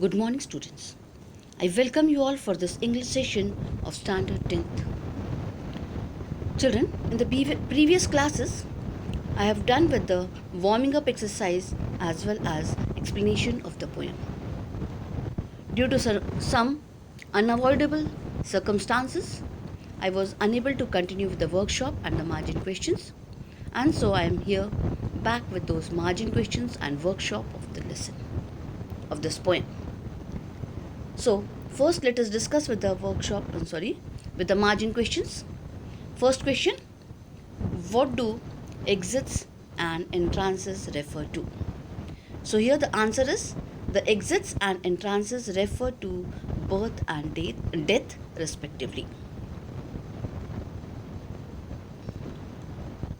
Good morning, students. I welcome you all for this English session of Standard 10th. Children, in the previous classes, I have done with the warming up exercise as well as explanation of the poem. Due to some unavoidable circumstances, I was unable to continue with the workshop and the margin questions, and so I am here back with those margin questions and workshop of the lesson of this poem. So, first let us discuss with the with the margin questions. First question: what do exits and entrances refer to? So, here the answer is the exits and entrances refer to birth and death respectively.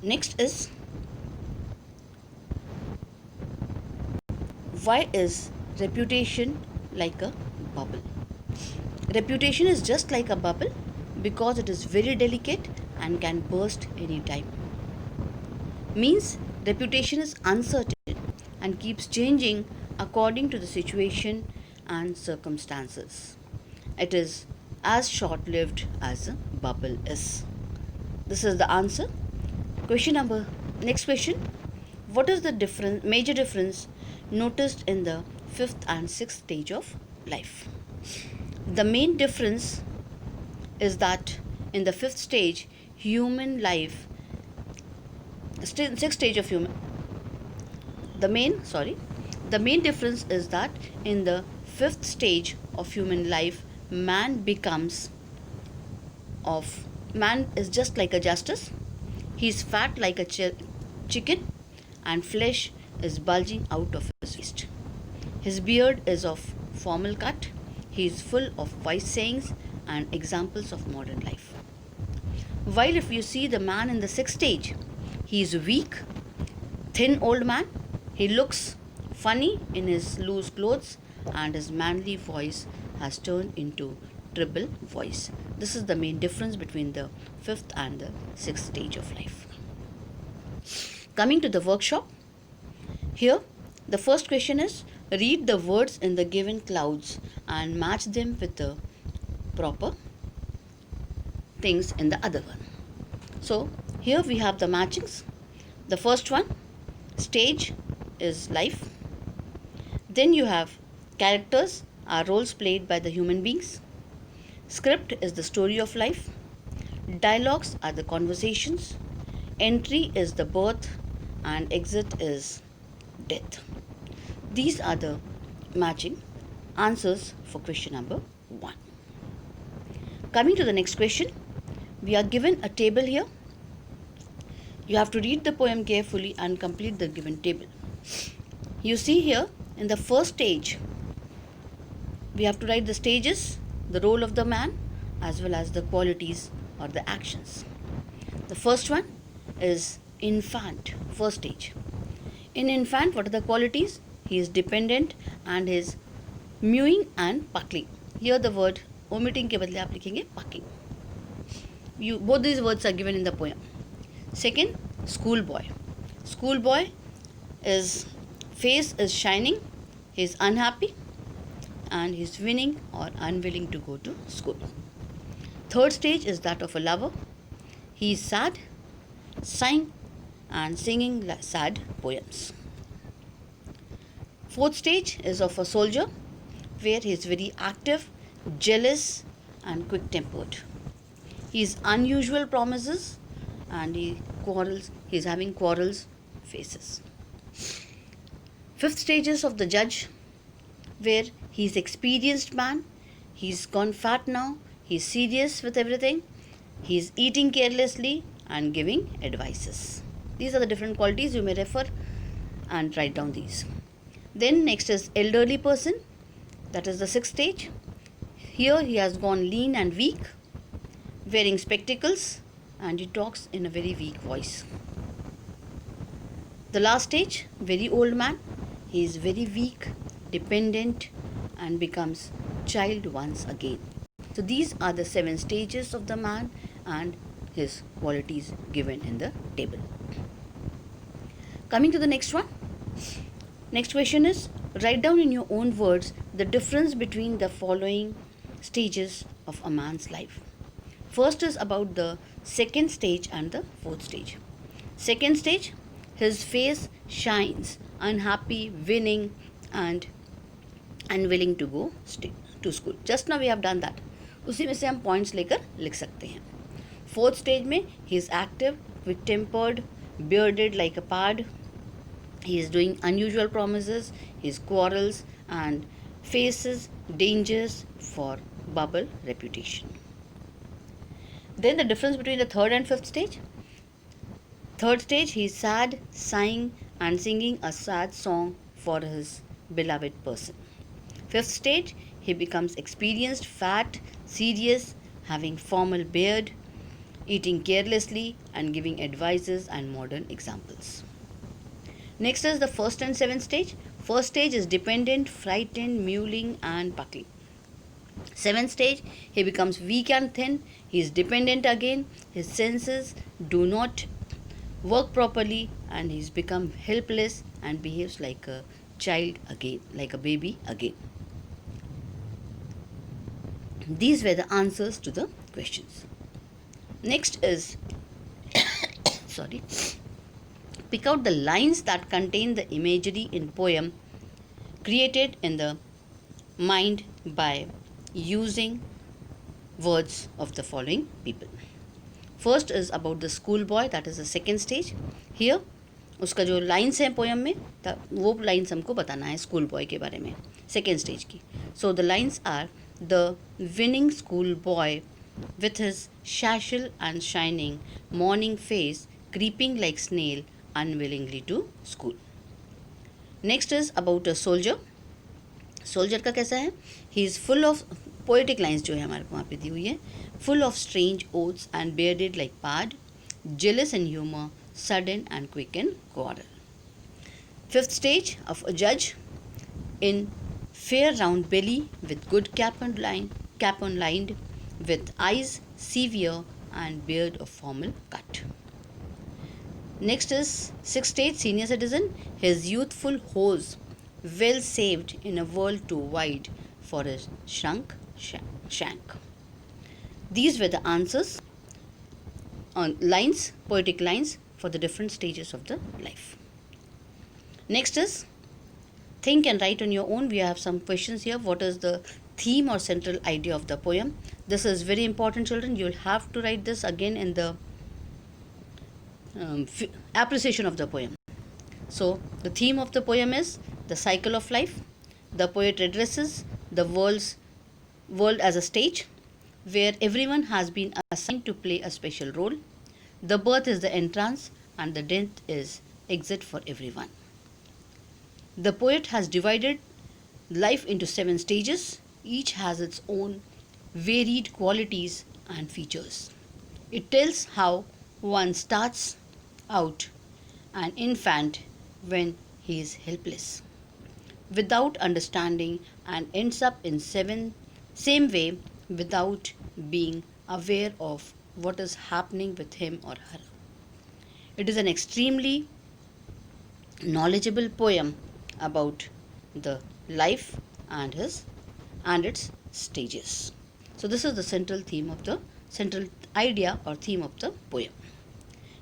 Next is, why is reputation like a bubble? Reputation is just like a bubble because it is very delicate and can burst anytime. Means reputation is uncertain and keeps changing according to the situation and circumstances. It is as short lived as a bubble is. This is the answer. Next question: what is the major difference noticed in the fifth and sixth stage of life? The main difference is that in the fifth stage, sixth stage of human, the main difference is that in the fifth stage of human life, man is just like a justice. He is fat like a chicken, and flesh is bulging out of his waist. His beard is of formal cut. He is full of wise sayings and examples of modern life. While if you see the man in the sixth stage, he is weak, thin old man. He looks funny in his loose clothes, and his manly voice has turned into treble voice. This is the main difference between the fifth and the sixth stage of life. Coming to the workshop, here the first question is, read the words in the given clouds and match them with the proper things in the other one. So here we have the matchings. The first one, stage is life. Then you have characters are roles played by the human beings. Script is the story of life. Dialogues are the conversations. Entry is the birth, and exit is death. These are the matching answers for question number 1. Coming to the next question, we are given a table here. You have to read the poem carefully and complete the given table. You see here in the first stage, we have to write the stages, the role of the man, as well as the qualities or the actions. The first one is infant, first stage. In infant, what are the qualities? He is dependent and is mewing and puckling. Here the word omitting के बदले आप लिखेंगे pucking. Both these words are given in the poem. Second, schoolboy. Schoolboy, his face is shining, he is unhappy, and he is winning or unwilling to go to school. Third stage is that of a lover. He is sad, sighing and singing sad poems. Fourth stage is of a soldier, where he is very active, jealous and quick-tempered. He is unusual promises and he is having quarrels faces. Fifth stage is of the judge, where he is experienced man, he is gone fat now, he is serious with everything, he is eating carelessly and giving advices. These are the different qualities. You may refer and write down these. Then next is elderly person, that is the sixth stage. Here he has gone lean and weak, wearing spectacles, and he talks in a very weak voice. The last stage, very old man, he is very weak, dependent and becomes child once again. So these are the 7 stages of the man and his qualities given in the table. Coming to the next one. Next question is, Write down in your own words the difference between the following stages of a man's life. First is about the second stage and the fourth stage. Second stage, his face shines, unhappy, winning, and unwilling to go to school. Just now we have done that. उसी में से हम points लेकर लिख सकते हैं. Fourth stage में he is active, quick tempered, bearded like a pard. He is doing unusual promises, his quarrels, and faces dangers for bubble reputation. Then the difference between the third and fifth stage. Third stage, he is sad, sighing and singing a sad song for his beloved person. Fifth stage, he becomes experienced, fat, serious, having formal beard, eating carelessly and giving advices and modern examples. Next is the first and seventh stage. First stage is dependent, frightened, mewling and buckling. Seventh stage, he becomes weak and thin. He is dependent again. His senses do not work properly and he's become helpless and behaves like a child again, like a baby again. These were the answers to the questions. Next is sorry. Pick out the lines that contain the imagery in poem created in the mind by using words of the following people. First is about the schoolboy, that is the second stage. Here उसका जो lines हैं poem में वो lines हमको बताना है school boy के बारे में, सेकेंड स्टेज की. So the lines are the winning school boy with his shashel and shining morning face creeping like snail unwillingly to school. Next is about a soldier. Soldier का कैसा है? He is full of poetic lines जो है हमारे को वहाँ पे दी हुई है. Full of strange oaths and bearded like pard, jealous in humor, sudden and quick in quarrel. Fifth stage of a judge in fair round belly with good cap on lined, with eyes severe and beard of formal cut. Next is sixth stage, senior citizen. His youthful hose well saved in a world too wide for his shrunk shank. These were the answers on lines, poetic lines for the different stages of the life. Next is think and write on your own. We have some questions here. What is the theme or central idea of the poem? This is very important, children. You will have to write this again in the appreciation of the poem. So the theme of the poem is the cycle of life. The poet addresses the world as a stage where everyone has been assigned to play a special role. The birth is the entrance and the death is exit for everyone. The poet has divided life into 7 stages. Each has its own varied qualities and features. It tells how one starts out an infant when he is helpless, without understanding, and ends up in same way without being aware of what is happening with him or her. It is an extremely knowledgeable poem about the life and its stages. So this is the central idea or theme of the poem.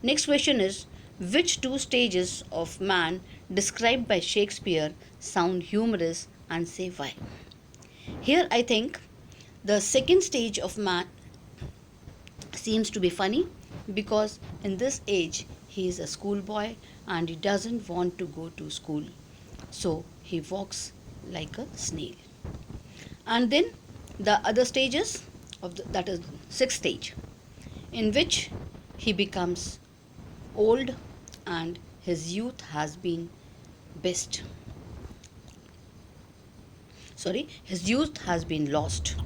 Next question is, which 2 stages of man described by Shakespeare sound humorous and say why? Here I think the second stage of man seems to be funny because in this age he is a schoolboy and he doesn't want to go to school. So he walks like a snail. And then the other stages that is 6th stage, in which he becomes old and his youth has been his youth has been lost.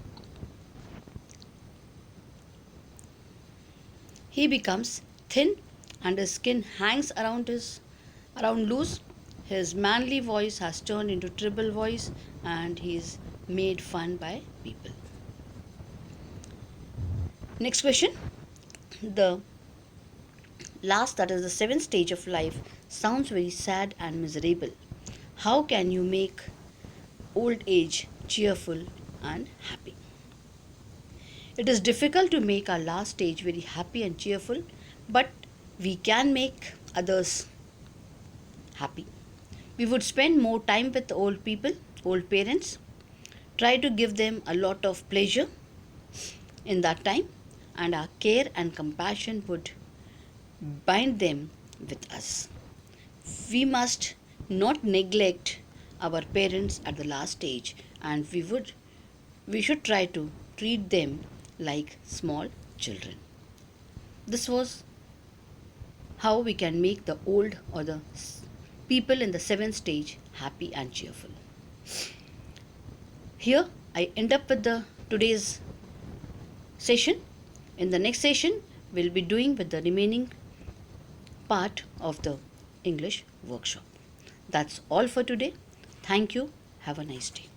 He becomes thin and his skin hangs around loose. His manly voice has turned into treble voice and he is made fun by people. Next question. The last, that is the 7th stage of life, sounds very sad and miserable. How can you make old age cheerful and happy? It is difficult to make our last stage very happy and cheerful, but we can make others happy. We would spend more time with old people, old parents, try to give them a lot of pleasure in that time, and our care and compassion would bind them with us. We must not neglect our parents at the last stage, and we should try to treat them like small children. This was how we can make the old or the people in the seventh stage happy and cheerful. Here I end up with the today's session. In the next session, we'll be doing with the remaining part of the English workshop. That's all for today. Thank you. Have a nice day.